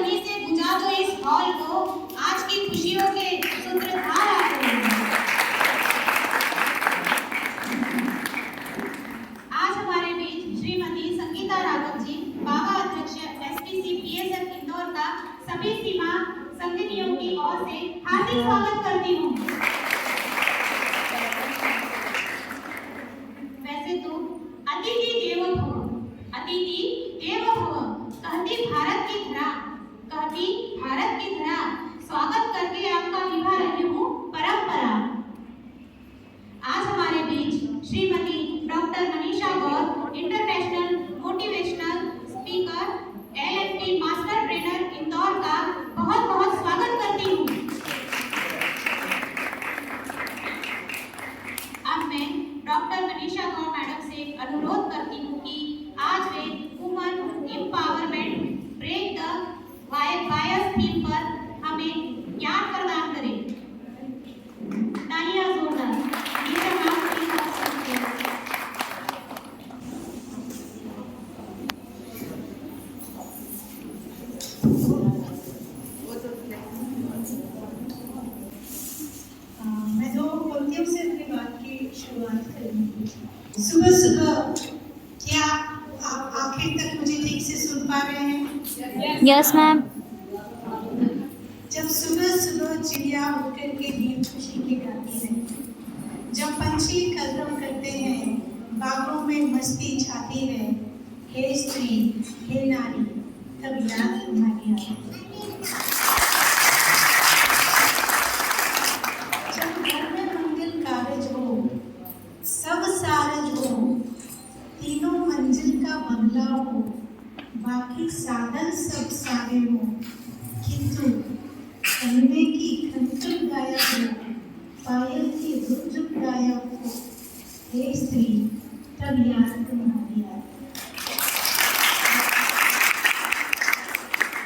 ध्वनि से गुंजा दो इस हॉल को, आज की खुशियों के सूत्रधार आप लोग। आज हमारे बीच श्रीमती संगीता राघव जी, बाबा अध्यक्ष एसपीसी बीएसएफ इंदौर का सभी सीमा संगठनियों की ओर से हार्दिक स्वागत करती हूँ। वैसे तो अतिथि देवो भव, कहती भारत की धरा स्वागत करके आपका निभा रही हूँ परंपरा। आज हमारे बीच Shrimati doctor Manisha Gaur, international motivational speaker, LNT master trainer Indore का बहुत बहुत स्वागत करती हूँ। अब मैं डॉक्टर मनीषा गौर मैडम से अनुरोध करती हूँ कि आज वे woman empowerment break the bias theme पर हमें ज्ञान प्रदान करें। तालियां जोरदार। मैं दो पंक्तियों से अपनी बात की शुरुआत करूंगी। सुबह सुबह, क्या आप आखिर तक मुझे ठीक से सुन पा रहे हैं? Yes ma'am. जब सुबह सुबह चिड़िया उठकर के नींद खुशी की गाती है, जब पंछी कलरव करते हैं, बागों में मस्ती छाती है, हे स्त्री हे नारी, तब याद तुम्हारी आती है। जब घर में मंगल कारज हो, सब सारज हो, तीनों मंजिल का बंगला हो, बाकी साधन सब सारे हो, किंतु कहने की खनखन गायब हो, पायल की रुझुक गायब हो, हे स्त्री तब याद तुम्हारी आती।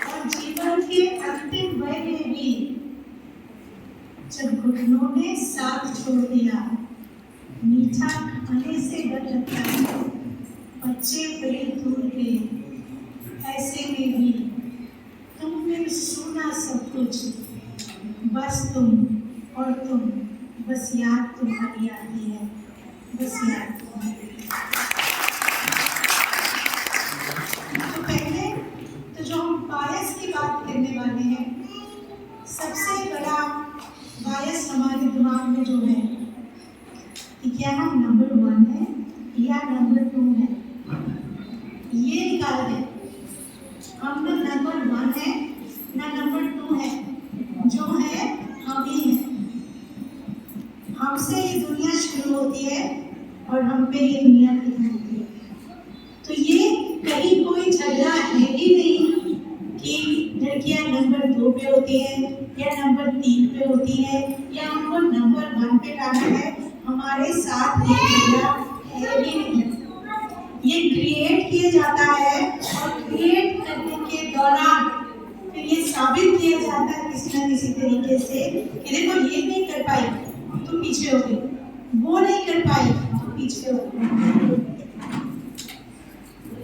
और जीवन के अंतिम वय में भी जब घुटनों ने साथ छोड़ दिया, मीठा खाने से डर लगता है, बच्चे प्रेम दूर गए, ऐसे में भी तुमने सुना सब कुछ, बस तुम और तुम, बस याद तुम्हारी आती है, बस याद तुम्हारी। तो पहले तो जो हम बायस की बात करने वाले हैं, सबसे बड़ा बायस हमारे दिमाग में जो है कि क्या हम नंबर 1 है या नंबर 2 है, ये निकाल दें। हम लोग नंबर 1 है ना नंबर 2 है, जो है हम ही हैं। हमसे ये दुनिया शुरू होती है और हम पे ये दुनिया खत्म होती है। तो ये कहीं कोई झगड़ा है ही नहीं कि लड़कियां नंबर 2 पे होती है या नंबर 3 पे होती है या हमको नंबर 1 पे लाना है। हमारे साथ ये झगड़ा है ही नहीं। ये क्रिएट किया जाता है और क्रिएट करने के दौरान फिर ये साबित किया जाता है किसी न किसी तरीके से कि देखो ये नहीं कर पाई तो पीछे हो गई, वो नहीं कर पाई तो पीछे हो गई।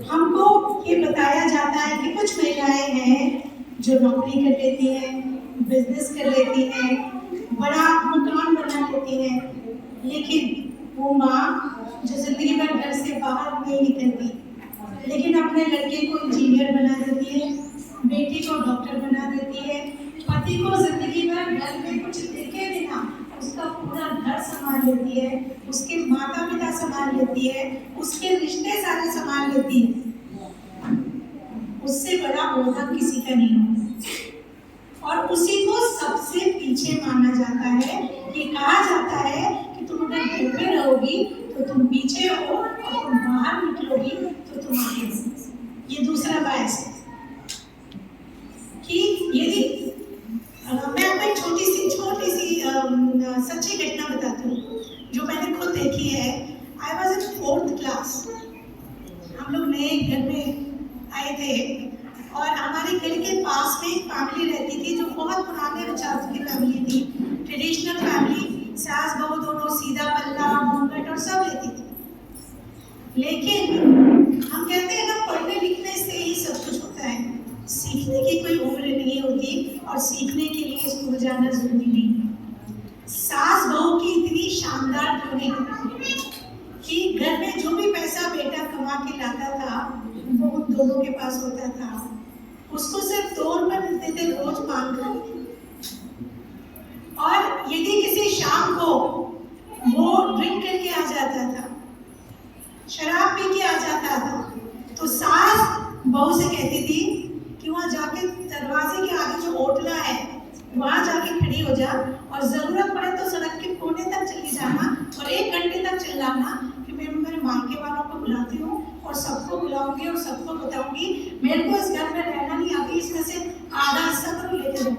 हमको ये बताया जाता है कि कुछ महिलाएं हैं जो नौकरी कर लेती हैं, बिजनेस कर लेती हैं, बड़ा मकान बना लेती हैं, लेकिन वो माँ जो जिंदगी भर घर से बाहर नहीं निकलती, लेकिन अपने लड़के को इंजीनियर बना देती है, बेटी को डॉक्टर बना देती है, पति को जिंदगी भर घर में कुछ देखे बिना उसका पूरा घर संभाल लेती है, उसके माता पिता संभाल लेती है, उसके रिश्ते सारे संभाल लेती है। उससे बड़ा ओहदा किसी का नहीं होता और उसी को सबसे पीछे माना जाता है। ये कहा जाता है कि तुम अगर घर में रहोगी तो तुम पीछे हो और तुम बाहर निकलोगी तो तुम आगे हो। ये दूसरा बायस है कि यदि मैं आपको एक छोटी सी सच्ची घटना बताती हूँ जो मैंने खुद देखी है। I was in 4th class. हम लोग नए घर में आए थे और हमारे घर के पास में एक फैमिली रहती थी जो बहुत पुराने विचारों की फैमिली थी, ट्रेडिशनल फैमिली, सास बहू दोनों सीधा पल्ला घूंघट और सब लेती थी। लेकिन हम कहते हैं ना, पढ़ने लिखने से ही सब कुछ होता है, सीखने की कोई कोई उम्र नहीं होती और सीखने के लिए स्कूल जाना जरूरी नहीं है। सास बहू की इतनी शानदार ट्यूनिंग कि घर में जो भी पैसा बेटा कमा के लाता था वो उन दोनों के पास होता था, उसको सिर्फ 2 रुपए मिलते थे रोज मांग कर। और यदि किसी शाम को वो ड्रिंक करके आ जाता था, शराब पी के आ जाता था, तो सास बहू से कहती थी कि वहां जाके दरवाजे के आगे जो ओटला है वहां जाके खड़ी हो जा और जरूरत पड़े तो सड़क के कोने तक चली जाना और 1 घंटे तक चिल्लाना कि मैं मेरे मायके वालों को बुलाती हूँ और सबको बुलाऊंगी और सबको बताऊंगी मेरे को इस घर में रहना नहीं, अभी इसमें से आधा हिस्सा तो लेके जाओ।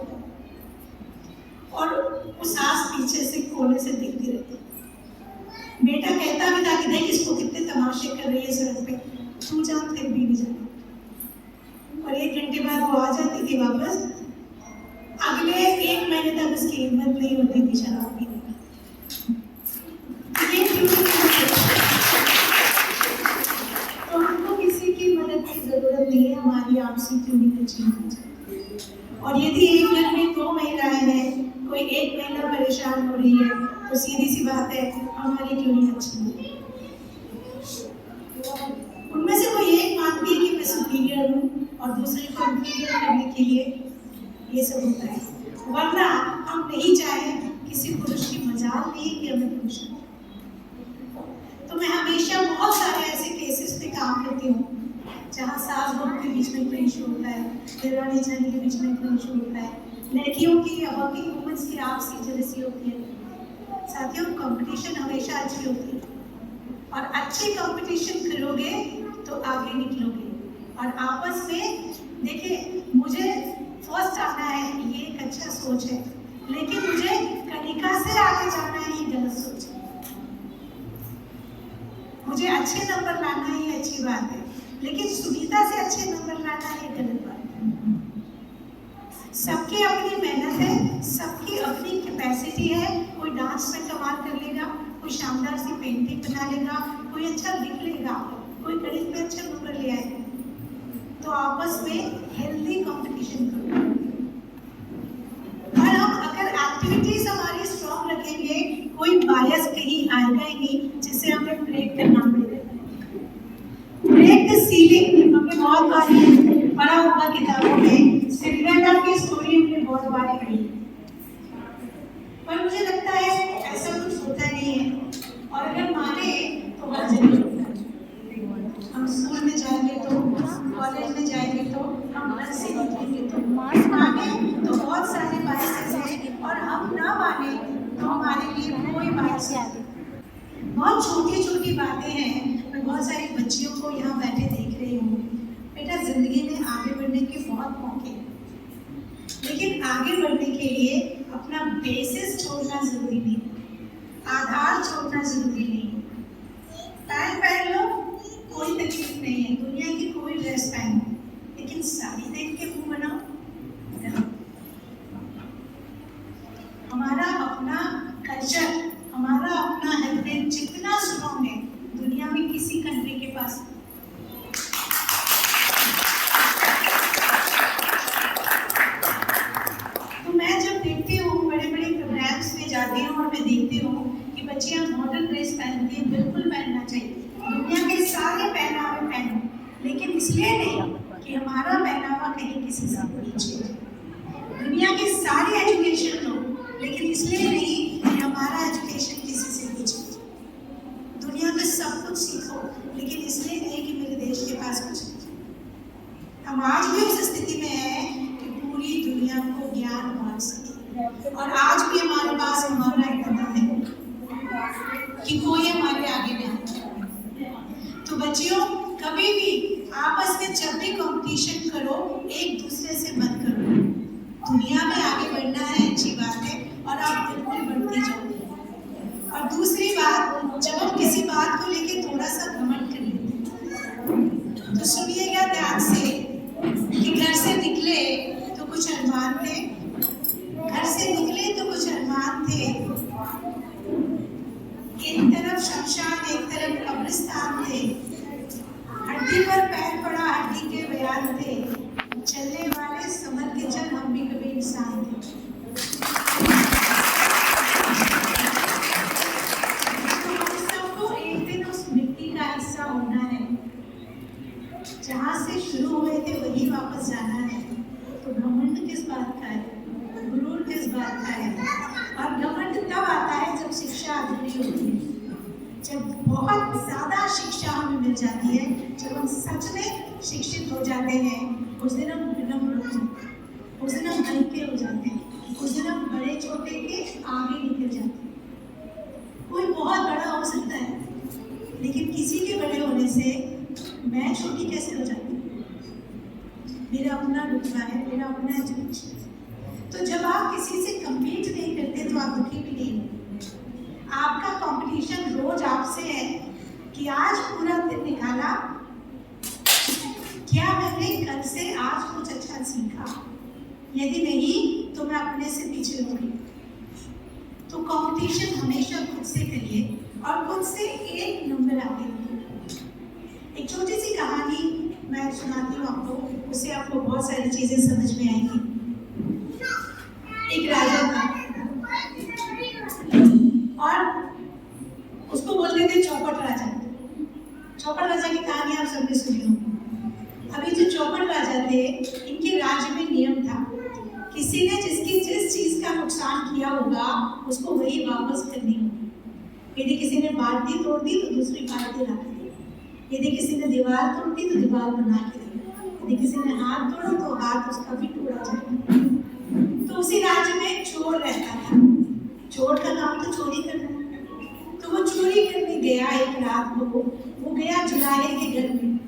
और वो सास पीछे से कोने से देखती रहती। बेटा कहता भी था कि देख इसको कितने तमाशे कर रही है सड़क पे, तू जा फिर भी नहीं जाती। और 1 घंटे बाद वो आ जाती थी वापस। अगले 1 महीने तक उसकी हिम्मत नहीं होती थी शराब पीने की। ये तो हमको किसी की मदद की जरूरत नहीं है, हमारी आपसी ट्यूनिंग अच्छी होनी चाहिए। और यदि एक घर में 2 महिलाएं हैं, कोई एक महिला परेशान हो रही है तो सीधी सी बात है हमारी ट्यूनिंग अच्छी नहीं है। उनमें से कोई एक मानती है कि मैं सुपीरियर हूँ और दूसरे को इंफीरियर करने के लिए ये सब होता है, वरना हम नहीं चाहे किसी पुरुष की मजाल नहीं कि हमें पुरुष। तो मैं हमेशा बहुत सारे ऐसे केसेस पे काम करती हूँ जहाँ सास बहू के बीच में क्लेश होता है, देवरानी जेठानी के बीच में क्लेश होता है, लड़कियों की वर्किंग वुमेन्स की आपसी जेलसी होती है। साथियों, कंपटीशन हमेशा अच्छी होती है और अच्छी कंपटीशन करोगे तो आगे निकलोगे। और आपस में देखिए, मुझे फर्स्ट आना है ये एक अच्छा सोच है, लेकिन मुझे कनिका से आगे जाना है ये गलत सोच है। मुझे अच्छे नंबर लाना है ये अच्छी बात है, लेकिन सुनीता से अच्छे नंबर लाना ये गलत बात है। सबकी अपनी मेहनत है, सबकी अपनी कैपेसिटी है। कोई डांस में कमाल कर लेगा, कोई शानदार सी पेंटिंग बना लेगा, कोई अच्छा लिख लेगा, कोई गणित में अच्छा नंबर ले आएगा। तो आपस में हेल्दी कंपटीशन करो। और हम अगर एक्टिविटीज हमारी स्ट्रॉन्ग रखेंगे, कोई बायस कहीं आएगा ही नहीं जिसे हमें ब्रेक करना पड़ेगा। ब्रेक द सीलिंग हमने बहुत बार पढ़ा होगा किताबों में, सिंड्रेला की स्टोरी हमने बहुत बार पढ़ी, पर मुझे लगता है ऐसा कुछ होता नहीं है। और अगर माने तो हर जगह होता है। हम स्कूल में जाएंगे तो, कॉलेज में जाएंगे तो, हम घर से निकलेंगे तो, माने तो बहुत सारे बायसेस हैं और हम ना माने तो हमारे लिए कोई बायस नहीं। बहुत छोटी छोटी बातें हैं। मैं बहुत सारी बच्चियों को यहाँ बैठे देख रही हूँ। बेटा, जिंदगी में आगे बढ़ने के बहुत मौके हैं, लेकिन आगे बढ़ने के लिए अपना बेसिस छोड़ना जरूरी नहीं, आधार छोड़ना जरूरी नहीं। पैंट पहन लो, कोई तकलीफ नहीं है, दुनिया की कोई ड्रेस पहनो, लेकिन साड़ी देख के मुंह बनाओ। हमारा अपना कल्चर, हमारा अपना हेरिटेज जितना स्ट्रॉन्ग है दुनिया में किसी कंट्री के पास। तो मैं जब देखती हूँ बड़े बड़े प्रोग्राम्स में जाती हूँ और मैं देखती हूँ कि बच्चियाँ मॉडर्न ड्रेस पहनती हैं, बिल्कुल पहनना चाहिए। दुनिया के सारे पहनावे पहनो, लेकिन इसलिए नहीं कि हमारा पहनावा कहीं किसी से नीचे है। दुनिया की सारी एजुकेशन लो, लेकिन इसलिए नहीं कि हमारा एजुकेशन किसी से नीचे है। दुनिया में सब कुछ सीखो, लेकिन इसलिए नहीं कि मेरे देश के पास कुछ नहीं। हम आज भी उस स्थिति में हैं कि पूरी दुनिया को ज्ञान बांट सके, और आज भी हमारे पास हमारा इरादा है कि कोई हमारे आगे नहीं। तो बच्चियों, कभी भी आपस में जब भी कंपटीशन करो, एक दूसरे से मत करो। दुनिया में आगे बढ़ना है, अच्छी बात है, और आप बिल्कुल बढ़ते जाओ। और दूसरी बात, जब हम किसी बात को लेके थोड़ा सा घमंड कर लेते तो सुनिएगा ध्यान से कि घर से निकले तो कुछ अरमान थे, घर से निकले तो कुछ अरमान थे। एक तरफ शमशान, एक तरफ कब्रिस्तान थे। हड्डी पर पैर पड़ा, हड्डी के बयान थे। चलने वाले समझ आता है। और घमंड तब आता है जब शिक्षा अधूरी होती है, जब बहुत ज़्यादा शिक्षा हमें मिल जाती है, जब हम सच में शिक्षित हो जाते हैं, उस दिन हम विनम्र हो जाते हैं, उस दिन हम हल्के हो जाते हैं, उस दिन हम बड़े छोटे के आगे निकल जाते हैं। कोई बहुत बड़ा हो सकता है, लेकिन किसी के बड़े होने से मैं छोटी कैसे हो जाती हूँ? मेरा अपना रुतबा है, मेरा अपना एजुकेशन है। तो जब आप किसी से कम्पीट नहीं करते तो आप दुखी भी नहीं होते। आपका कंपटीशन रोज आपसे है कि आज पूरा दिन निकाला, क्या मैंने कल से आज कुछ अच्छा सीखा, यदि नहीं तो मैं अपने से पीछे हो गई। तो कंपटीशन हमेशा खुद से करिए और खुद से एक नंबर आगे बढ़िए। एक छोटी सी कहानी मैं सुनाती हूँ आपको, उससे आपको बहुत सारी चीजें समझ में आएंगी। एक राजा था और उसको बोलते थे चौपट राजा। चौपट राजा की कहानी आप सबने सुनी होगी। अभी जो चौपट राजा थे, इनके राज्य में नियम था, किसी ने जिस चीज का नुकसान किया होगा उसको वही वापस करनी होगी। यदि किसी ने बाल्टी तोड़ दी तो दूसरी बाल्टी रख दी, यदि किसी ने दीवार तोड़ दी तो दीवार बना के दी, यदि किसी ने हाथ तोड़ा तो हाथ उसका भी तोड़ा जाए। तो उसी राज्य में एक चोर रहता था। चोर का काम तो चोरी करना। तो वो चोरी करने गया एक रात को, वो गया जुलाहे के घर में।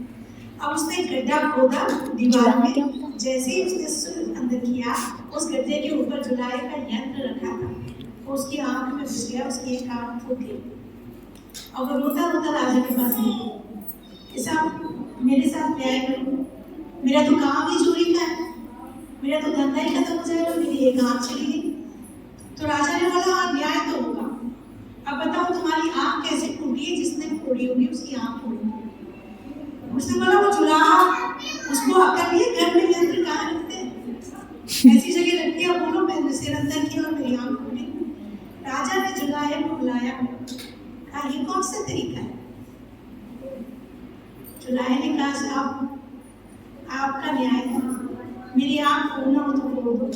अब उसने गड्ढा खोदा दीवार में, जैसे ही उसने सुर अंदर किया, उस गड्ढे के ऊपर जुलाहे का यंत्र रखा था, वो उसकी आंख में घुस गया, उसकी एक आंख फूट गई। और वो रोता रोता राजा के पास गया कि साहब मेरे साथ न्याय करो, मेरा तो काम ही चोरी का है, मेरा तो धंधा ही खत्म हो जाएगा, मेरी एक आंख चली गई। तो राजा ने बोला हाँ न्याय तो होगा, अब बताओ तुम्हारी आंख कैसे टूटी है? जिसने फोड़ी होगी उसकी आंख फोड़ी। उसने बोला वो जुलाहा, उसको अकल नहीं, घर में यंत्र कहाँ रखते हैं, ऐसी जगह रख दिया, बोलो मैंने सिर अंदर किया और मेरी आंख खुली। राजा ने जुलाहे को बुलाया, कहा ये कौन सा तरीका है? जुलाहे ने कहा साहब आपका न्याय है, मेरी आंख फोड़ना हो तो फोड़ दो,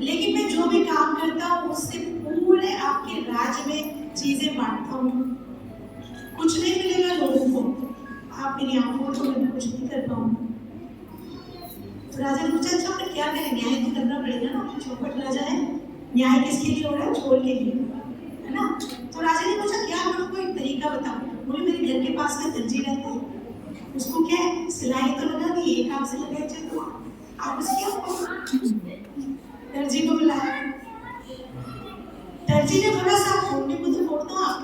लेकिन मैं जो भी काम करता हूँ उससे पूरे आपके राज्य में चीजें बांटता हूँ, कुछ नहीं मिलेगा लोगों को, आप मेरी आंखों तो मैं कुछ नहीं कर पाऊंगा। तो राजा ने पूछा अच्छा मैं क्या करें? न्याय तो करना पड़ेगा ना, चौपट राजा है, न्याय किसके लिए हो रहा है? चोर के लिए, है ना? तो राजा ने पूछा क्या करूँ, कोई तरीका बताओ। बोले मेरे घर के पास में दर्जी रहता है, उसको क्या है सिलाई तो लगा दी, एक हाथ से लगा चाहिए, तो आप उसकी दर्जी को बुलाया। दर्जी ने बोला साहब फोड़ने को तो फोड़ता हूँ आप,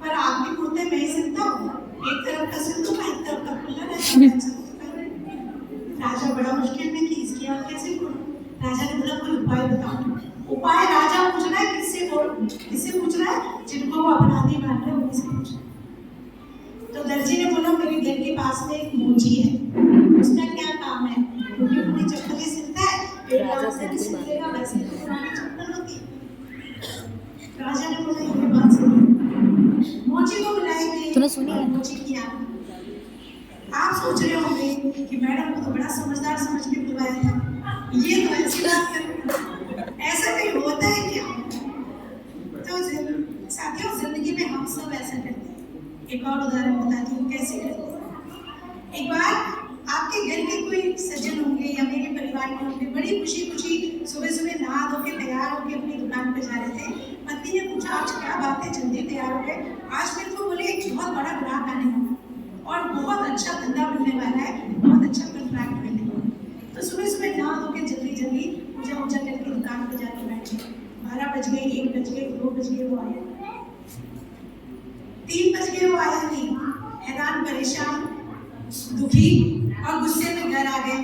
पर आप भी फोड़ते मैं ही सकता हूँ, एक तरफ का सिल दूंगा एक तरफ का खुला रहता। राजा बड़ा मुश्किल में कि इसकी आंख कैसे फोड़ूं? राजा ने बोला कोई उपाय बताओ। उपाय राजा पूछ रहा है किससे पूछ रहा है? जिनको वो अपराधी मान रहे हैं उनसे पूछ रहा है। तो दर्जी ने बोला मेरे घर के पास में एक मोची है, उसका क्या काम है? क्योंकि पूरी चप्पलें सिलता है, राजा से भी सिलेगा, वैसे तो पुरानी चप्पल होती है। राजा ने बोला ये बात सुनिए, मोची को बुलाएंगे, तूने सुनी है? मोची की आंख। आप सोच रहे होंगे कि मैडम को तो बड़ा समझदार समझ के बुलवाया था, ये तो ऐसी बात कर, ऐसा कहीं होता है क्या? तो साथियों जिंदगी में हम सब ऐसा करते हैं। एक और उदाहरण बताती हूँ कैसे करते हैं। एक बार आपके घर के कोई सज्जन होंगे या मेरे परिवार में होंगे, बड़ी खुशी खुशी सुबह सुबह नहा धो के तैयार होकर अपनी दुकान पर जा रहे थे। पत्नी ने पूछा आज क्या बात है जल्दी तैयार हो गए? आज मेरे को बोले एक बहुत बड़ा ग्राहक आने वाला और बहुत अच्छा धंधा मिलने वाला है, बहुत अच्छा कॉन्ट्रैक्ट मिलने वाला है। तो सुबह सुबह नहा धो के जल्दी जल्दी पूजा वूजा करके दुकान पर जाके बैठे। 12 बज गए, 1 बज गए, 2 बज गए, वो आया 3 बज गए, वो आया नहीं। हैरान परेशान दुखी और गुस्से में घर आ गए।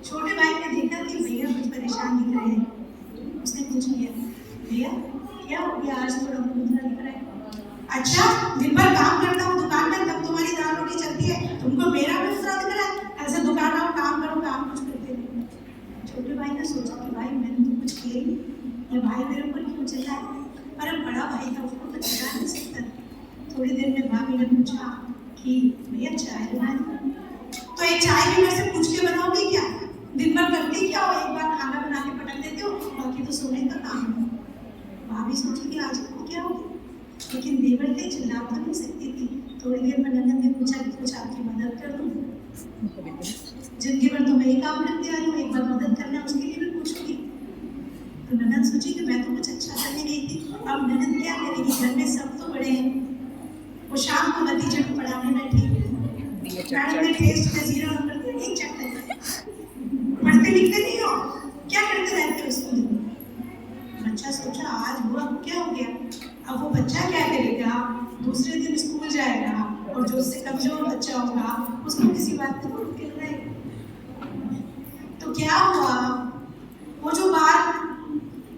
छोटे भाई ने देखा कि भैया कुछ परेशान दिख रहे हैं, उसने पूछ लिया भैया क्या हो गया, आज थोड़ा मुद्रा दिख रहा है? अच्छा दिन भर काम करता हूँ दुकान में, तब तुम्हारी दाल रोटी चलती है, तुमको मेरा भी मुद्रा दिख रहा है? ऐसे दुकान आओ काम करो, काम कुछ करते नहीं। छोटे भाई ने सोचा कि भाई मैंने तो कुछ किया ही, ये भाई मेरे ऊपर क्यों चिल्ला है? पर बड़ा भाई था, उसको तो चिल्ला नहीं सकता। थोड़ी देर में भाभी ने पूछा कि भैया चाय बना, तो एक चाय भी मेरे से पूछ के बनाओगे क्या? दिन भर करते क्या हो, एक बार खाना बना के पटक देते हो, बाकी तो सोने का काम है। भी सोची कि आज क्या हो, लेकिन देवर थे, चिल्ला तो नहीं सकती थी। थोड़ी देर में ननद ने पूछा कि कुछ आपकी मदद कर दूं? जिंदगी भर तो मैं ही काम करती आ रही हूँ, एक बार मदद करना उसके लिए भी पूछूंगी। तो ननद सोची कि मैं तो कुछ अच्छा करने गई थी, अब ननद क्या करेगी, घर में सब तो बड़े हैं। वो शाम को भतीजे को पढ़ाने बैठी, मैडम ने टेस्ट में 0 नंबर दिए, एक चैप्टर पढ़ते लिखते नहीं हो, क्या करते रहते हो स्कूल में? बच्चा सोचा आज हुआ क्या हो गया, अब वो बच्चा क्या करेगा, दूसरे दिन स्कूल जाएगा और जो उससे कमजोर बच्चा होगा उसको किसी बात पे तो गिर रहेगा। तो क्या हुआ, वो जो बात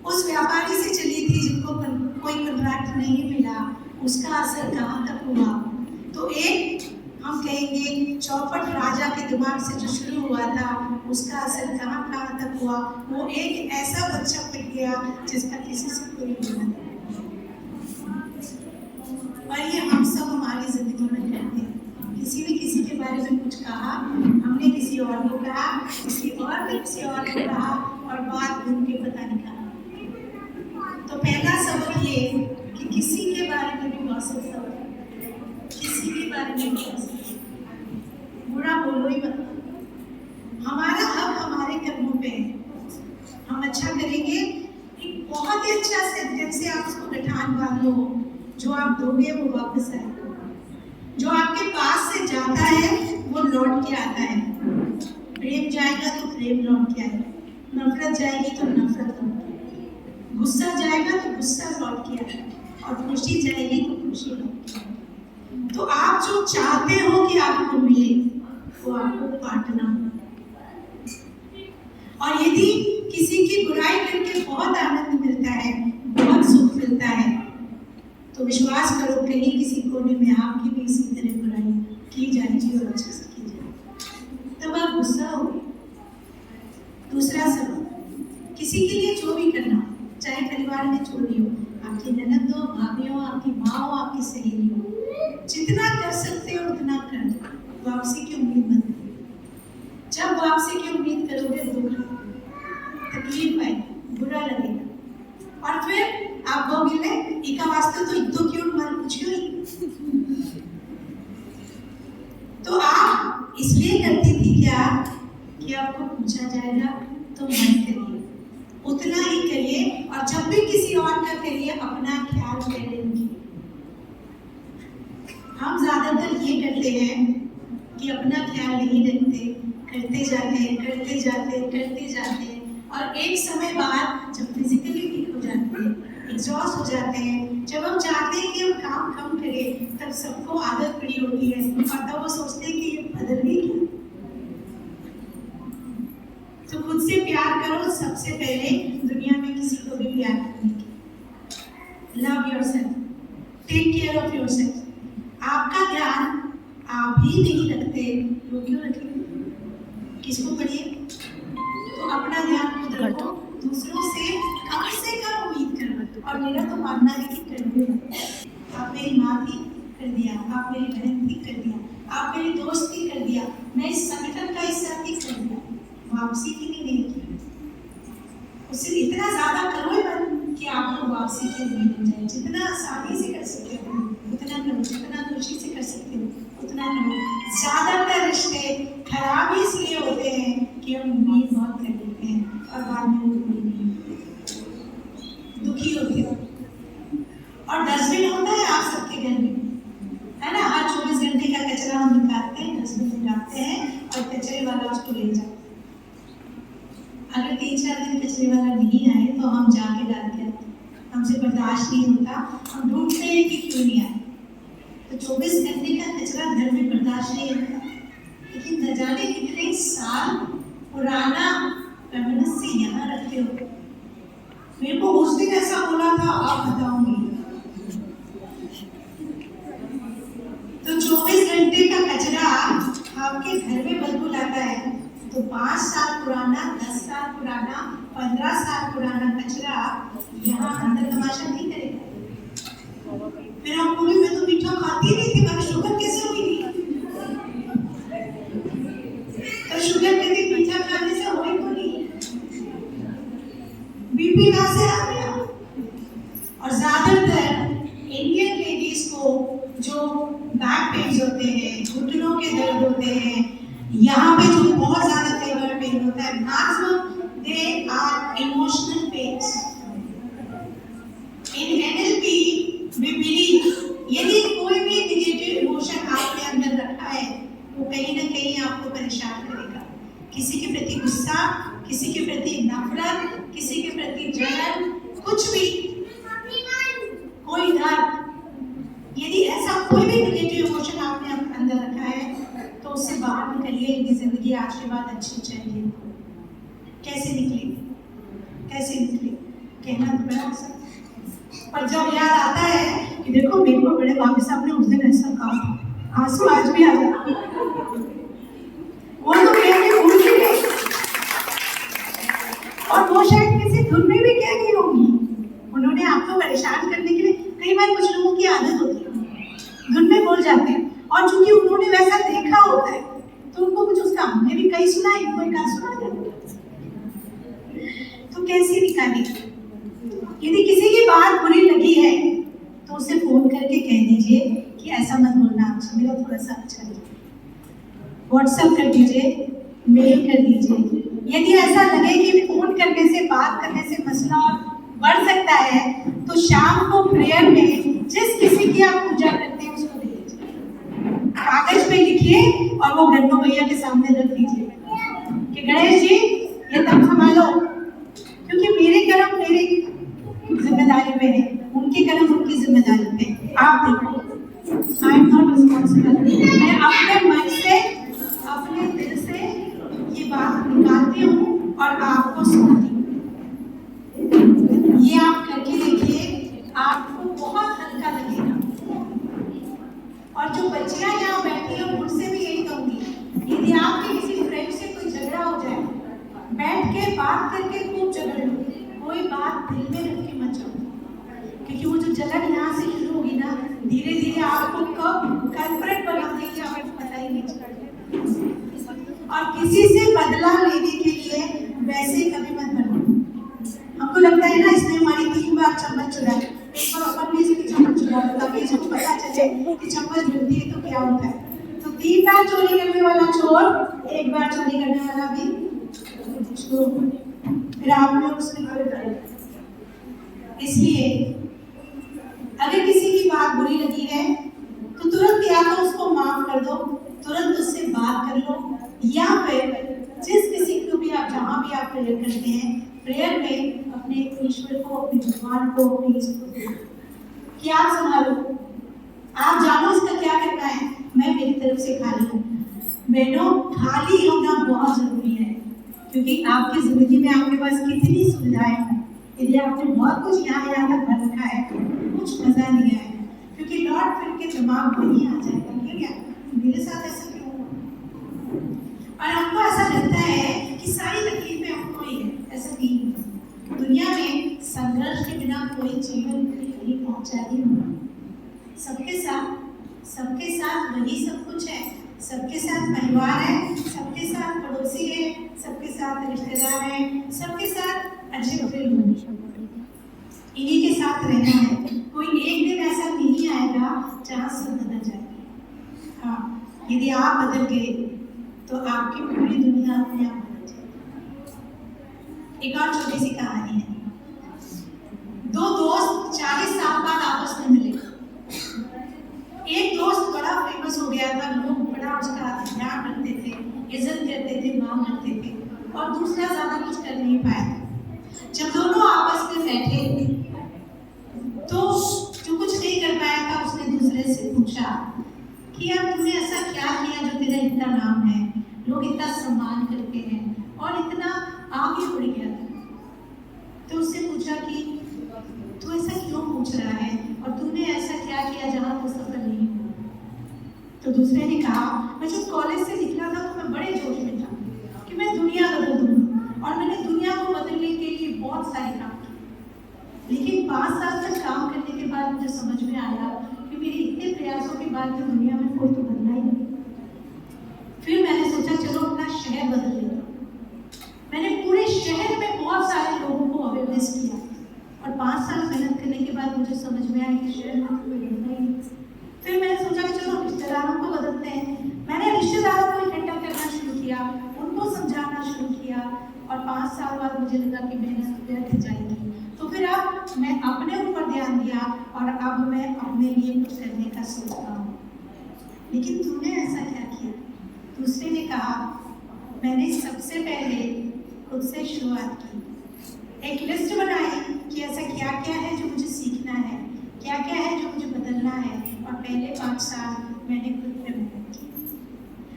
उस व्यापारी से चली थी जिनको कोई कॉन्ट्रैक्ट नहीं मिला, उसका असर कहाँ तक हुआ? तो एक हम कहेंगे चौपट राजा के दिमाग से जो शुरू हुआ था, उसका असर कहाँ कहाँ तक हुआ? वो एक ऐसा बच्चा पिट गया जिसका किसी से कोई लेना नहीं। और ये हम सब हमारी जिंदगी में करते हैं, किसी के बारे में कुछ कहा, हमने किसी और को कहा, किसी और ने किसी और को कहा, और बात घूम के पता नहीं कहा। तो पहला सबक ये कि किसी के बारे में भी गॉसिप करो, किसी के बारे में गॉसिप, बुरा बोलो ही मत। हमारा हक हमारे कर्मों पे है, हम अच्छा करेंगे, एक बहुत ही अच्छा सेंटेंस से आप उसको गठान बांधो, जो आप दोगे वो वापस आएगा, जो आपके पास से जाता है वो लौट के आता है। प्रेम जाएगा तो प्रेम लौट के आएगा, नफरत जाएगी तो नफरत लौट के आएगी, गुस्सा जाएगा तो गुस्सा लौट के आएगा, और खुशी जाएगी तो खुशी लौट के आएगी। तो आप जो चाहते हो कि आपको मिले वो आपको बांटना, और यदि किसी की बुराई करके बहुत आनंद मिलता है, बहुत सुख मिलता है, तो विश्वास करो कहीं किसी कोने में आपकी भी इसी तरह बुराई की जाएगी और अच्छे से की जाएगी, तब आप गुस्सा हो। दूसरा सबक, किसी के लिए जो भी करना, चाहे परिवार में चोरी हो, आपकी ननद हो, भाभी हो, आपकी माँ हो, आपकी सहेली हो, जितना कर सकते हो उतना कर दो, वापसी की उम्मीद मत करो। जब वापसी की उम्मीद करोगे दुख, तकलीफ आएगी, बुरा लगेगा, और फिर आप कहोगे इका वास्ते तो इतो क्यों मन पूछियो ही। तो आप इसलिए करती थी क्या कि आपको पूछा जाएगा, तो मन करिए, उतना ही करिए, और जब भी किसी और का करिए अपना ख्याल पहले रखिए। हम ज्यादातर ये करते हैं कि अपना ख्याल नहीं रखते, करते जाते हैं, करते जाते हैं, करते जाते हैं, और एक समय बाद जब फिजिकली वीक हो जाते हैं, एग्जॉस्ट हो जाते हैं, जब हम चाहते हैं कि हम काम कम करें, तब सबको आदत पड़ी होती है, और तब वो सोचते हैं कि ये बदल भी क्या। तो खुद से प्यार करो सबसे पहले, दुनिया में किसी को भी प्यार करने की। Love yourself, take care of yourself. आपका ध्यान आप ही नहीं रखते, लोग क्यों रखेंगे? किसको पढ़िए, तो अपना ध्यान खुद रखो, दूसरों से कम उम्मीद करो, और मेरा तो मानना है कि कर दो। आप मेरी माँ थी, कर दिया, आप मेरी बहन थी, कर दिया, आप मेरी दोस्त थी, कर दिया, मैं इस संगठन का हिस्सा थी, कर दिया, वापसी की नहीं की। उससे इतना ज्यादा करो ही मत कि आपको वापसी की उम्मीद हो जाए। जितना आसानी से कर सकते हो उतना करो, जितना खुशी से कर सकते हो उतना करो। ज्यादातर रिश्ते खराब इसलिए होते हैं कि हम उम्मीद बहुत कर लेते हैं और बाद में उम्मीद नहीं होती, दुखी होते हो। और डस्टबिन होता है आप सबके घर में, है ना? हर 24 घंटे का कचरा हम निकालते हैं, डस्टबिन में डालते हैं, और कचरे वाला उसको ले जाता है। अगर 3-4 दिन कचरे वाला नहीं आए तो हम जाके डाल के आते, हमसे बर्दाश्त नहीं होता, हम ढूंढते हैं कि क्यों नहीं आए। तो 24 घंटे का कचरा घर में बर्दाश्त नहीं होता, लेकिन न जाने कितने साल पुराना फेमिनिस्ट यहाँ रखते हो। मेरे को उस दिन ऐसा बोला था, आप बताऊंगी। तो 24 घंटे का कचरा आपके घर में बदबू लाता है, तो 5 साल पुराना, 10 साल पुराना, 15 साल पुराना कचरा यहाँ अंदर तमाशा नहीं करेगा। फिर हम बोले मैं तो मीठा खाती नहीं थी, मैंने शुगर कैसे हुई थी? तो शुगर कभी मीठा खाने से होए को नहीं, बीपी कहाँ से आ गया? और बैक पेन्स होते हैं, घुटनों के दर्द होते हैं, यहाँ पे जो बहुत ज्यादा कई बार पेन होता है, maximum they are emotional pains. In NLP we believe यदि कोई भी नेगेटिव इमोशन आपके अंदर रखा है वो कहीं ना कहीं आपको परेशान करेगा। किसी के प्रति गुस्सा, किसी के प्रति नफरत, किसी के प्रति जलन, कुछ भी, कोई डर, यदि ऐसा कोई भी नेगेटिव इमोशन आपने अंदर रखा है तो उससे बाहर निकलिए। यदि जिंदगी आज के बाद अच्छी चाहिए, कैसे निकलेगी, कैसे निकले, कहना तो बड़ा आसान, पर जब याद आता है कि देखो मेरे को बड़े बाबू साहब ने उस दिन ऐसा कहा, आंसू आज भी आ जाता, वो तो कहने भूल ही गए और वो शायद किसी धुन में भी कह गई होंगी। उन्होंने आपको परेशान करने के लिए, कई बार कुछ लोगों की आदत होती है धुन में बोल जाते हैं, और चूंकि उन्होंने वैसा देखा होता है तो उनको कुछ उसका हमने भी कहीं सुना, कोई का सुना जाता, तो कैसे निकालेंगे। यदि किसी की बात बुरी लगी है तो उसे फोन करके कह दीजिए कि ऐसा मत बोलना, आपसे मेरा थोड़ा सा अच्छा लगे, व्हाट्सएप कर दीजिए, मेल कर दीजिए। यदि ऐसा लगे कि फोन करने से, बात करने से मसला और बढ़ सकता है तो शाम को प्रेयर में जिस किसी की आप पूजा करते हैं उसको दे दीजिए, कागज पे लिखिए और वो गन्नो भैया के सामने रख दीजिए कि गणेश जी ये तब संभालो, क्योंकि मेरे कर्म मेरी जिम्मेदारी पे है, उनके कर्म उनकी जिम्मेदारी पे। आप देखो, आई एम नॉट रिस्पॉन्सिबल। मैं अपने मन से, अपने दिल से ये बात निकालती हूँ और आपको सुनाती हूँ। ये आप करके देखिए, आपको बहुत हल्का लगेगा। और जो बच्चियां यहाँ बैठी हैं उनसे भी यही कहूँगी, यदि आपके किसी फ्रेंड से कोई झगड़ा हो जाए, बैठ के बात करके खूब झगड़ लो, कोई बात दिल में रख के मत जाओ, क्योंकि वो जो जलन यहाँ से शुरू होगी ना, धीरे धीरे आपको कब कल्प्रेट बना देगी आपको पता ही नहीं चलेगा। और किसी से बदला लेने के लिए वैसे कभी मत बनो। हमको लगता है ना इसने हमारी 3 बार चम्मच चुराया, एक बार अपन भी इसकी चम्मच चुरा लो ताकि इसको पता चले कि चम्मच मिलती है तो क्या होता है। तो 3 बार चोरी करने वाला चोर, 1 बार चोरी करने वाला भी चोर, फिर आप लोग उसमें कोई फर्क। इसलिए अगर किसी की बात बुरी लगी है तो तुरंत या तो उसको माफ कर दो, तुरंत उससे बात कर लो, या फिर जिस किसी को भी आप, जहाँ भी आप प्रेयर करते हैं, प्रेयर में अपने ईश्वर को, अपने भगवान को, अपने ईश्वर को कि आप संभालो, आप जानो इसका क्या करना है, मैं मेरी तरफ से खाली हूँ। बहनों, खाली होना बहुत जरूरी है, क्योंकि आपकी जिंदगी में आपके पास कितनी सुविधाएं हैं, यदि आपने बहुत कुछ यहाँ तक भर रखा है, कुछ मजा नहीं आएगा, क्योंकि लौट फिर के दिमाग वहीं आ जाएगा, ठीक है, मेरे साथ ऐसा क्यों हुआ। और हमको ऐसा लगता है कि सारी तकलीफें हमको ही है, ऐसा नहीं है। दुनिया में संघर्ष के बिना कोई जीवन कहीं पहुंचा ही नहीं। सबके साथ वही सब कुछ है, सबके साथ परिवार है, सबके साथ पड़ोसी है, सबके साथ रिश्तेदार है, सबके साथ अच्छे बुरे लोग, इन्हीं के साथ रहना है। कोई एक दिन ऐसा नहीं आएगा जहाँ सब बदल जाएगी। हाँ, यदि आप बदल गए तो आपकी पूरी दुनिया अपने आप बदल जाएगी। एक और छोटी सी कहानी है। 2 दोस्त 40 साल बाद आपस में मिले। एक दोस्त बड़ा फेमस हो गया था, लोग बड़ा उसका ध्यान रखते थे, इज्जत करते थे, मान रखते थे, और दूसरा ज्यादा कुछ कर नहीं पाया। जब दोनों आपस में बैठे तो जो कुछ नहीं कर पाया था उसने दूसरे से पूछा कि यार तूने ऐसा क्या किया जो तेरा इतना नाम है, लोग इतना सम्मान करते हैं और इतना आगे बढ़ गया था। तो उससे पूछा कि तू ऐसा क्यों पूछ रहा है और तूने ऐसा क्या किया जहाँ तू सफल नहीं हुआ। तो दूसरे ने कहा, मैं जब कॉलेज से निकला था तो मैं बड़े जोश में था कि मैं दुनिया बदल दूंगा, और मैंने दुनिया को बदलने के लिए बहुत सारे काम किए। लेकिन 5 साल तक काम करने के बाद मुझे समझ में आया कि मेरे इतने प्रयासों के बाद तो दुनिया में कोई तो बदला ही नहीं। फिर मैंने सोचा चलो अपना शहर बदल लेता हूँ। मैंने पूरे शहर में बहुत सारे लोगों को अवेयरनेस किया, और 5 साल मेहनत करने के बाद मुझे समझ में आया कि शहर में कोई बदला ही नहीं। फिर मैंने सोचा कि चलो रिश्तेदारों को बदलते हैं। मैंने रिश्तेदारों को इकट्ठा करना शुरू किया, उनको समझाना शुरू किया, और 5 साल बाद मुझे लगा कि मेहनत व्यर्थ जाएगी। तो फिर अब मैं अपने ऊपर ध्यान दिया और अब मैं अपने लिए कुछ करने का सोच रहा हूँ। लेकिन तूने ऐसा क्या किया? दूसरे ने कहा, मैंने सबसे पहले खुद से शुरुआत की, एक लिस्ट बनाई कि ऐसा क्या क्या है जो मुझे सीखना है, क्या क्या है जो मुझे बदलना है, और पहले 5 साल मैंने खुद पे मेहनत की।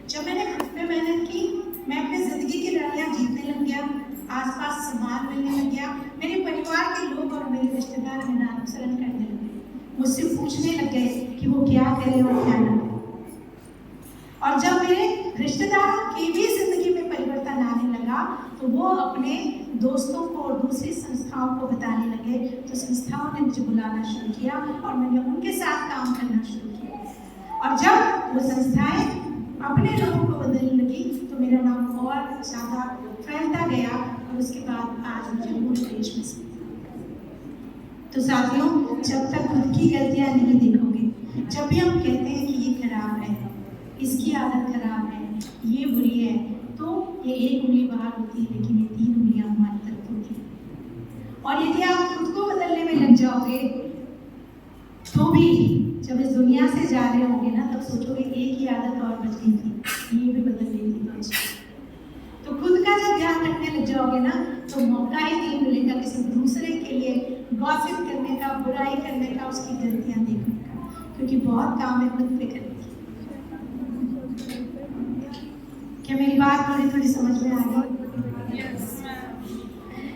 जब मैंने खुद पे मेहनत की, मैं अपनी जिंदगी की लड़ाइयाँ जीतने लग गया, आसपास सम्मान मिलने लग गया, मेरे परिवार के लोग और मेरे रिश्तेदार मेरा अनुसरण करने लगे, मुझसे पूछने लग गए कि वो क्या करे और क्या ना करे। और जब मेरे रिश्तेदारों की भी जिंदगी में परिवर्तन आने लगा, तो वो अपने दोस्तों को और दूसरी संस्थाओं को बताने लगे, तो संस्थाओं ने मुझे बुलाना शुरू किया और मैंने उनके साथ काम करना शुरू किया। और जब वो संस्थाएं अपने लोगों को बदलने लगी, तो मेरा नाम और ज़्यादा फैलता गया, और उसके बाद आज मुझे पूरे देश में से। तो साथियों, जब तक खुद की गलतियाँ नहीं देखोगे, जब भी हम कहते हैं कि ये खराब है, इसकी आदत खराब है, ये बुरी है, तो ये एक उंगली बाहर होती है, लेकिन ये 3 उंगलियां हमारी तरफ होती है। और यदि आप खुद को बदलने में लग जाओगे, तो भी जब इस दुनिया से जा रहे होंगे ना, तब सोचोगे एक ही आदत और बच गई थी, ये भी बदल गई थी तो अच्छा। तो खुद का जब ध्यान रखने लग जाओगे ना, तो मौका ही नहीं मिलेगा किसी दूसरे के लिए गॉसिप करने का, बुराई करने का, उसकी गलतियां देखने का, क्योंकि बहुत काम है खुद पे करने की। क्या मेरी बात थोड़ी थोड़ी समझ में आ गई?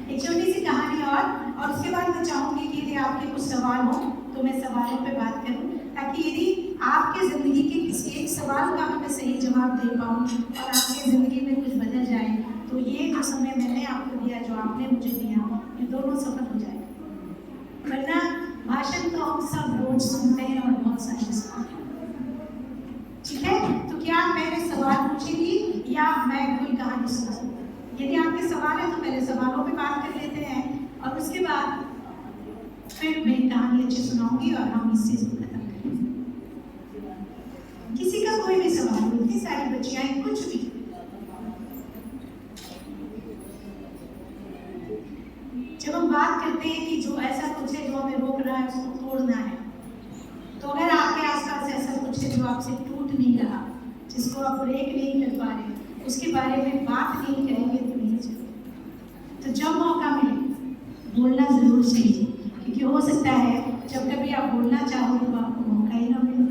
एक छोटी सी कहानी और उसके बाद मैं चाहूंगी कि यदि आपके कुछ सवाल हो तो मैं सवालों पे बात करूं, ताकि यदि आपके ज़िंदगी के किसी एक सवाल का मैं सही जवाब दे पाऊं और आपकी ज़िंदगी में कुछ बदल जाए, तो ये जो समय मैंने आपको दिया, जो आपने मुझे दिया, ये दोनों सफल हो जाएगा। वरना भाषण तो हम सब रोज सुनते हैं और बहुत सारे सुनते हैं। ठीक है, तो क्या आप मेरे सवाल पूछेंगी या मैं कोई कहानी सुनाऊं? यदि आपके सवाल है तो पहले सवालों पे बात कर लेते हैं, और उसके बाद फिर मैं कहानी अच्छी सुनाऊंगी और हम इस चीज को खत्म करेंगे। किसी का कोई भी सवाल हो, इतनी सारी बच्चियां, कुछ भी। जब हम बात करते हैं कि जो ऐसा कुछ है जो हमें रोक रहा है, उसको तोड़ना है, तो अगर आपके आसपास ऐसा कुछ है जो आपसे टूट नहीं रहा, जिसको आप ब्रेक नहीं कर पा रहे, उसके बारे में बात नहीं करेंगे तो नहीं चलेगा। तो जब मौका मिले बोलना जरूर चाहिए, क्योंकि हो सकता है जब कभी आप बोलना चाहो तो आपको मौका ही ना मिले।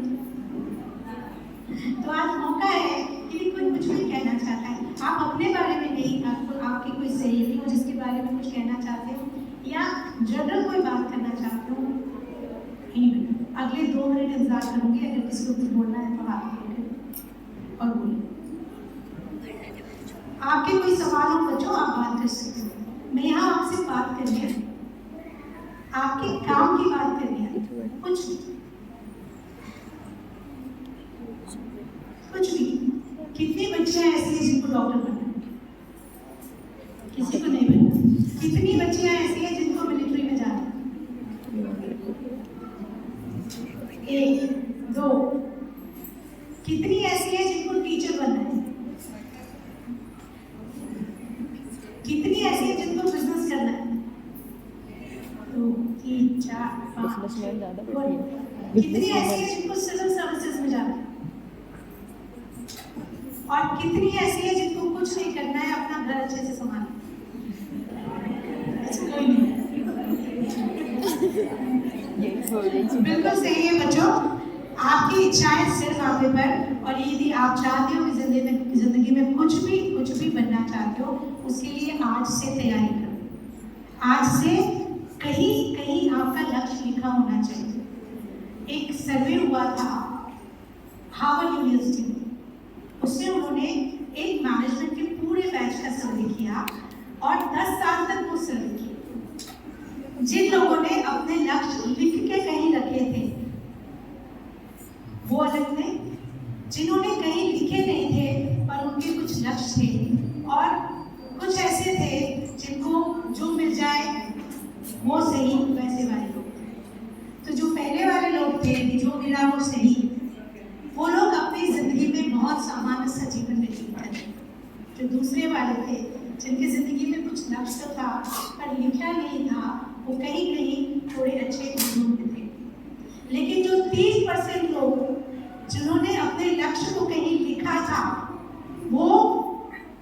तो आज मौका है कि कोई कुछ भी कहना चाहता है, आप अपने बारे में नहीं, आपको आपकी कोई सहेली हो जिसके बारे में कुछ कहना चाहते हो, या जनरल कोई बात करना चाहते हो, अगले 2 मिनट इंतजार करूंगी। अगर किसी को कुछ बोलना है तो हाथ उठाइए और बोलिए। आपके कोई सवाल हो बच्चों, आप बात कर सकते हो। मैं यहाँ आपसे बात करनी है, आपके काम की बात करनी है, कुछ भी। कितनी बच्चियां ऐसी हैं जिनको डॉक्टर बनना है? किसी को नहीं बनना। कितनी बच्चियां ऐसी हैं जिनको मिलिट्री में जाना है? 1, 2। कितनी ऐसी है जिनको टीचर बनना है? कितनी ऐसी है जिनको बिजनेस करना है? 2, 3, 4, 5। कितनी ऐसी है जिनको सिविल सर्विसेज में जाना है? और कितनी ऐसी है जिनको कुछ नहीं करना है, अपना घर अच्छे से संभालना? कोई नहीं। बिल्कुल सही है बच्चों, आपकी इच्छाएं सिर्फ आप पर, और यदि आप चाहते हो कि जिंदगी में कुछ भी बनना चाहते हो, उसके लिए आज से तैयारी करो। आज से कहीं आपका लक्ष्य लिखा होना चाहिए। एक सर्वे हुआ था हार्वर्ड यूनिवर्सिटी में, उसमें उन्होंने एक मैनेजमेंट के पूरे बैच का सर्वे किया और 10 साल तक वो सर्वे किया। जिन लोगों ने अपने लक्ष्य लिख के कहीं रखे थे वो अलग थे, जिन्होंने कहीं लिखे नहीं थे पर उनके कुछ लक्ष्य थे, और कुछ ऐसे थे जिनको जो मिल जाए वो सही, वैसे वाले लोग थे। तो जो पहले वाले लोग थे, जो मिला वो सही, वो लोग अपने बहुत सामान्य सा जीवन व्यतीत कर रहे हैं। जो दूसरे वाले थे जिनकी जिंदगी में कुछ लक्ष्य था पर लिखा नहीं था, वो कहीं कहीं थोड़े अच्छे गुणों में थे। लेकिन जो 30% लोग जिन्होंने अपने लक्ष्य को कहीं लिखा था, वो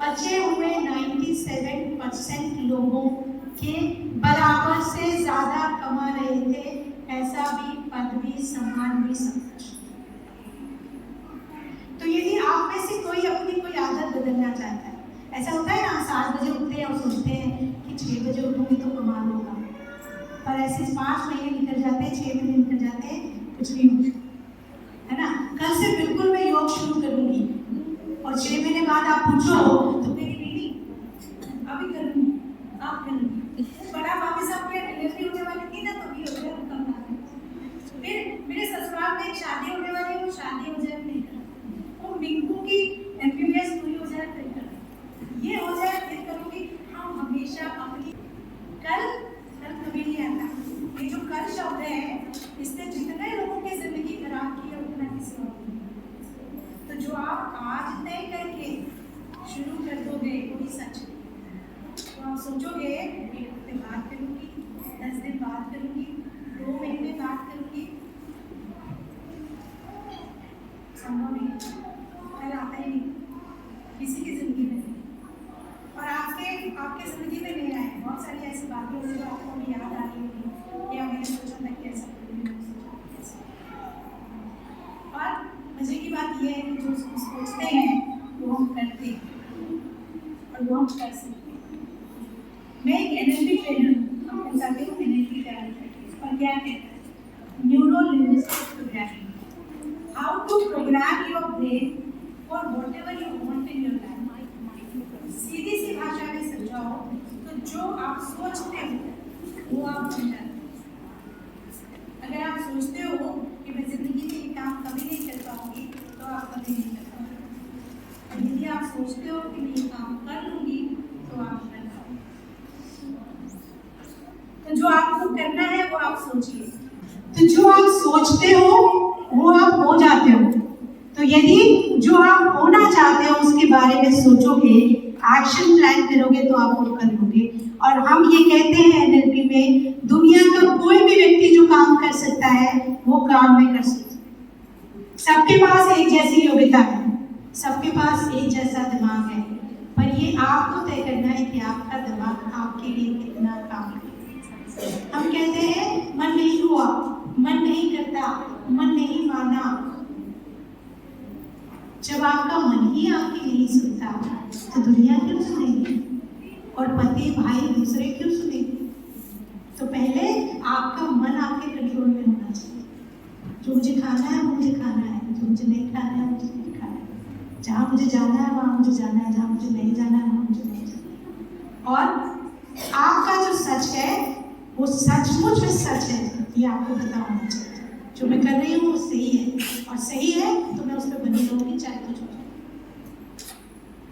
बचे हुए 97% लोगों के बराबर से ज्यादा कमा रहे थे, पैसा भी, पद भी, सम्मान भी, सब कुछ। तो यदि आप में से कोई अपनी कोई आदत बदलना चाहता है, ऐसा होता है ना, 7 बजे उठते हैं और सोचते हैं कि 6 बजे उठूंगी तो कमाल होगा, पर ऐसे 5 महीने निकल जाते हैं, 6 महीने निकल जाते हैं, कुछ नहीं होता, है ना। कल से बिल्कुल मैं योग शुरू करूंगी और 6 महीने बाद आप पूछो तो मेरी बीवी अभी करूंगी, आप करूंगी, बड़ा वापस आपके डिलीवरी होने वाली थी ना, तो भी हो गया कम ना। फिर मेरे ससुराल में एक शादी होने वाली है, वो शादी हो जाए नहीं करा, वो मिंकू की एमबीबीएस पूरी हो जाए फिर करा, ये हो जाए फिर करूंगी। हम हमेशा अपनी कल कभी नहीं आता। ये जो कल शब्द है, इसने जितने लोगों की जिंदगी खराब की है उतना किसी और ने। तो जो आप आज तय करके शुरू कर दोगे वही सच है। तो आप सोचोगे एक हफ्ते बाद करूंगी, 10 दिन बाद करूंगी, 2 महीने बाद करूंगी, संभव नहीं, कल आता ही नहीं किसी की जिंदगी में। और आपके जिंदगी में नहीं आए, बहुत सारी ऐसी बातें होंगी जो आपको अभी याद आ रही होगी, या मैंने सोचा था कि ऐसा करूंगी, और मजे की बात यह है कि जो सोचते हैं वो हम करते हैं और वो हम कर सकते हैं। मैं एक एनएलपी ट्रेनर हूँ, आप बताते हो एनएलपी क्या है और क्या कहता है, neuro linguistic programming, how to program your brain for whatever you want in your life. सीधी सी भाषा में समझाओ तो जो आप सोचते हो वो आप बन जाते हो। अगर आप सोचते हो कि मैं जिंदगी में ये काम कभी नहीं कर पाऊंगी, तो आप कभी नहीं कर पाओगे। और यदि आप सोचते हो कि मैं ये काम कर लूंगी, तो आप कर पाओगे। तो जो आपको करना है वो आप सोचिए। तो जो आप सोचते हो वो आप हो जाते हो। तो यदि जो आप होना चाहते हो उसके बारे में सोचोगे, एक्शन प्लान करोगे, तो आप वो कर लोगे। और हम ये कहते हैं एनएलपी में, दुनिया का कोई भी व्यक्ति जो काम कर सकता है वो काम में कर सकता है। सबके पास एक जैसी योग्यता है, सबके पास एक जैसा दिमाग है, पर ये आपको तय करना है कि आपका दिमाग आपके लिए कितना काम करे। हम कहते हैं मन नहीं हुआ, मन नहीं करता, मन नहीं माना। जब आपका मन ही आपकी नहीं सुनता तो दुनिया क्यों सुनेगी, और पति भाई दूसरे क्यों सुनेंगे। तो पहले आपका मन आपके कंट्रोल में होना चाहिए। जो मुझे खाना है वो मुझे खाना है, जो मुझे नहीं खाना है मुझे नहीं खाना है, जहाँ मुझे जाना है वहाँ मुझे जाना है, जहाँ मुझे नहीं जाना है वहाँ मुझे नहीं जाना है। और आपका जो सच है वो सचमुच में सच है, ये आपको पता होना चाहिए। जो मैं कर रही हूँ वो सही है, और सही है तो मैं उस पर बनी रहूंगी, चाहे कुछ हो जाए।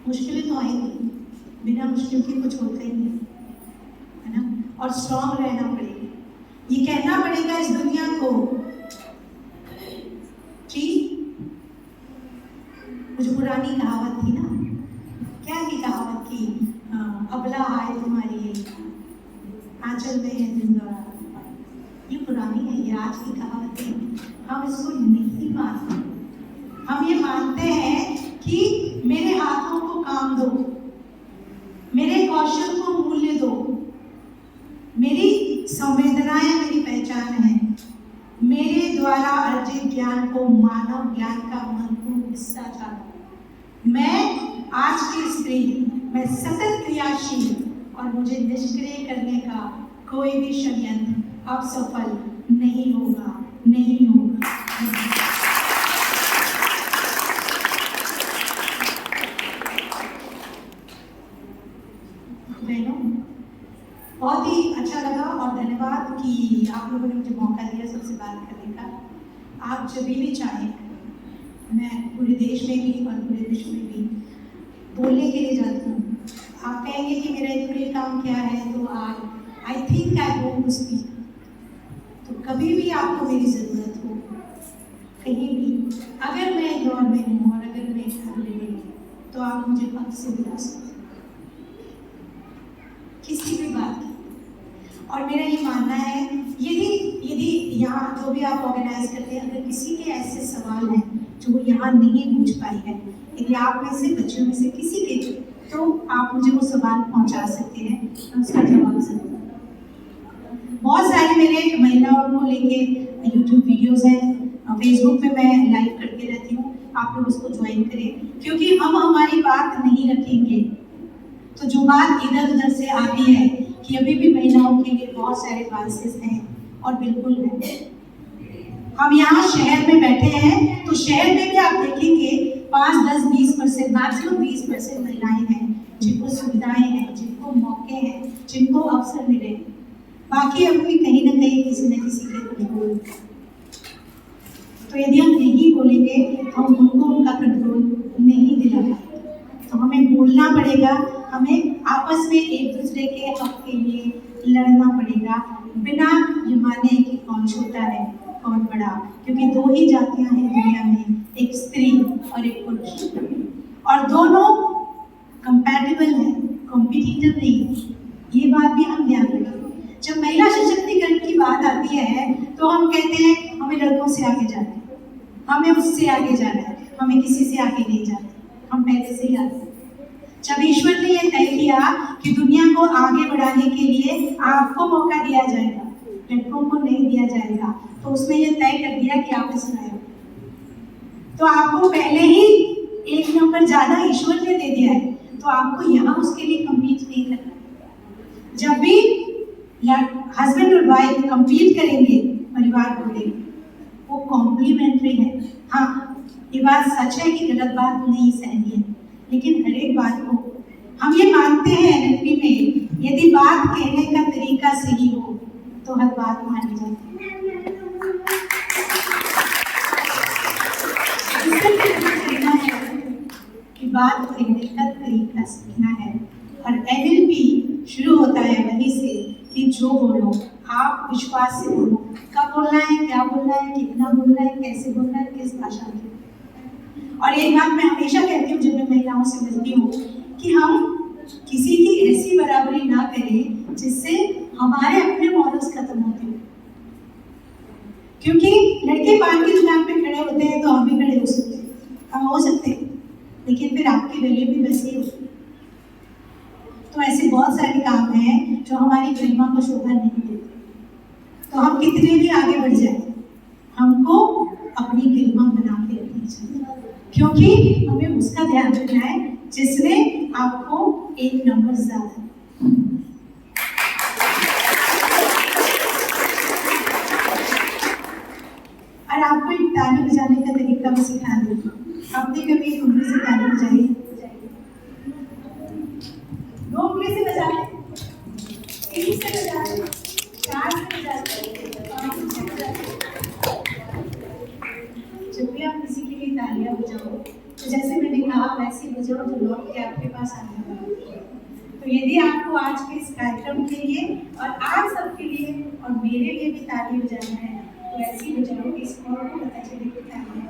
मुश्किलें तो आएंगी, बिना मुश्किल के कुछ होता ही नहीं, है ना। और स्ट्रॉन्ग रहना पड़ेगा, ये कहना पड़ेगा इस दुनिया को कि मुझे पुरानी कहावत थी ना, क्या की कहावत थी, अबला आए तुम्हारी आंचल में है जिंदा। ये पुरानी है, ये आज की कहावत है। हम इसको नहीं मानते, हम ये मानते हैं कि मेरे हाथों को काम दो, मेरे कौशल को मूल्य दो, मेरी संवेदनाएं मेरी पहचान है, मेरे द्वारा अर्जित ज्ञान को मानव ज्ञान का महत्वपूर्ण हिस्सा जानूं। मैं आज की स्त्री, मैं सतत क्रियाशील, और मुझे निष्क्रिय करने का कोई भी षड्यंत्र अब सफल नहीं होगा, नहीं होगा। बहनों, बहुत ही अच्छा लगा और धन्यवाद कि आप लोगों ने मुझे मौका दिया सबसे बात करने का। आप जब भी चाहें, मैं पूरे देश में भी और पूरे विश्व में भी बोलने के लिए जाती हूँ। आप कहेंगे कि मेरा इतना काम क्या है, तो I think I want to speak. तो कभी भी आपको मेरी ज़रूरत हो, कहीं भी, अगर मैं इंदौर में हूँ और अगर मैं अवेलेबल हूँ तो आप मुझे वक्त से बुला सकते हैं, किसी भी बात की। और मेरा ये मानना है, यदि यहाँ जो भी आप ऑर्गेनाइज करते हैं, अगर किसी के ऐसे सवाल हैं जो वो यहाँ नहीं पूछ पाई है, यदि आप में से बच्चों में से किसी के, तो आप मुझे वो सवाल पहुँचा सकते हैं, मैं उसका जवाब जरूर दूंगी। बहुत सारे मेरे महिलाओं को लेके यूट्यूब वीडियोस हैं, फेसबुक पे मैं लाइव करती रहती हूँ, आप लोग उसको ज्वाइन करें, क्योंकि हम हमारी बात नहीं रखेंगे तो जो बात इधर उधर से आती है कि अभी भी महिलाओं के लिए बहुत सारे वाइसेस हैं, और बिल्कुल है। हम यहाँ शहर में बैठे हैं तो शहर में भी आप देखेंगे 5, 10, 20%, मैक्सिमम 20% महिलाएं हैं जिनको सुविधाएं हैं, जिनको मौके हैं, जिनको अवसर मिले। बाकी अभी कहीं ना कहीं किसी न किसी के कंट्रोल। तो यदि हम नहीं बोलेंगे तो हम उनको उनका कंट्रोल नहीं दिला पाएंगे। तो हमें बोलना पड़ेगा, हमें आपस में एक दूसरे के हक के लिए लड़ना पड़ेगा, बिना ये माने कि कौन छोटा है कौन बड़ा, क्योंकि दो ही जातियां हैं दुनिया में, एक स्त्री और एक पुरुष, और दोनों कंपैटिबल हैं, कॉम्पिटिटिव नहीं। ये बात भी हम ध्यान रखें। जब महिला सशक्तिकरण की बात आती है तो हम कहते हैं हमें लड़कों से आगे जाना है, हमें उससे आगे जाना है, हमें किसी से आगे नहीं जाना, हम पहले से ही आगे। जब ईश्वर ने यह तय किया कि दुनिया को आगे बढ़ाने के लिए आपको मौका दिया जाएगा, लड़कों को नहीं दिया जाएगा, तो उसने ये तय कर दिया कि आप इसमें आए, तो आपको पहले ही 1 नंबर ज्यादा ईश्वर ने दे दिया है, तो आपको यहाँ उसके लिए कम्पीट नहीं करना। जब भी हस्बैंड और वाइफ कम्पीट करेंगे परिवार को लेकर, वो कॉम्प्लीमेंट्री है। हाँ, ये बात सच है कि गलत बात नहीं सहनी है, लेकिन हर एक बात को हम ये मानते हैं एनएलपी में, यदि बात कहने का तरीका सही हो तो हर बात मानी जाती है। कि बात कहने का तरीका सीखना है, और एनएलपी शुरू होता है वहीं से कि जो बोलो आप विश्वास से बोलो, कब बोलना है, क्या बोलना है, कितना बोलना है, कैसे बोलना है, किस भाषा में। और एक बात मैं हमेशा कहती हूँ जब मैं महिलाओं से मिलती हूँ कि हम किसी की ऐसी बराबरी ना करें जिससे हमारे अपने मॉरल्स खत्म होते हो। क्योंकि लड़के पान की दुकान पे खड़े होते हैं तो हम भी खड़े हो सकते हैं, हम हो सकते हैं, लेकिन फिर आपकी वैल्यू भी वैसी होती है। तो ऐसे बहुत सारे काम हैं जो हमारी गरिमा को शोभा नहीं देते। तो हम कितने भी आगे बढ़ जाए, हमको अपनी गरिमा बना के रखनी चाहिए, क्योंकि हमें उसका ध्यान रखना है जिसने आपको 1 नंबर ज्यादा। और आपको एक ताली बजाने का तरीका मैं सिखा दूंगी। आपने कभी एक उंगली से ताली बजाई? 2 उंगली से बजाते, 3 से बजाते, 4 से बजाते, 5 से बजाते। जब भी आप किसी के लिए तालियां बजाओ तो जैसे मैंने कहा वैसे बजाओ जो लौट के आपके पास आने वाला। तो यदि आपको आज के इस कार्यक्रम के लिए और आप सबके लिए और मेरे लिए भी ताली बजाना है तो ऐसी बजाओ कि इसको पता चले कि तालियां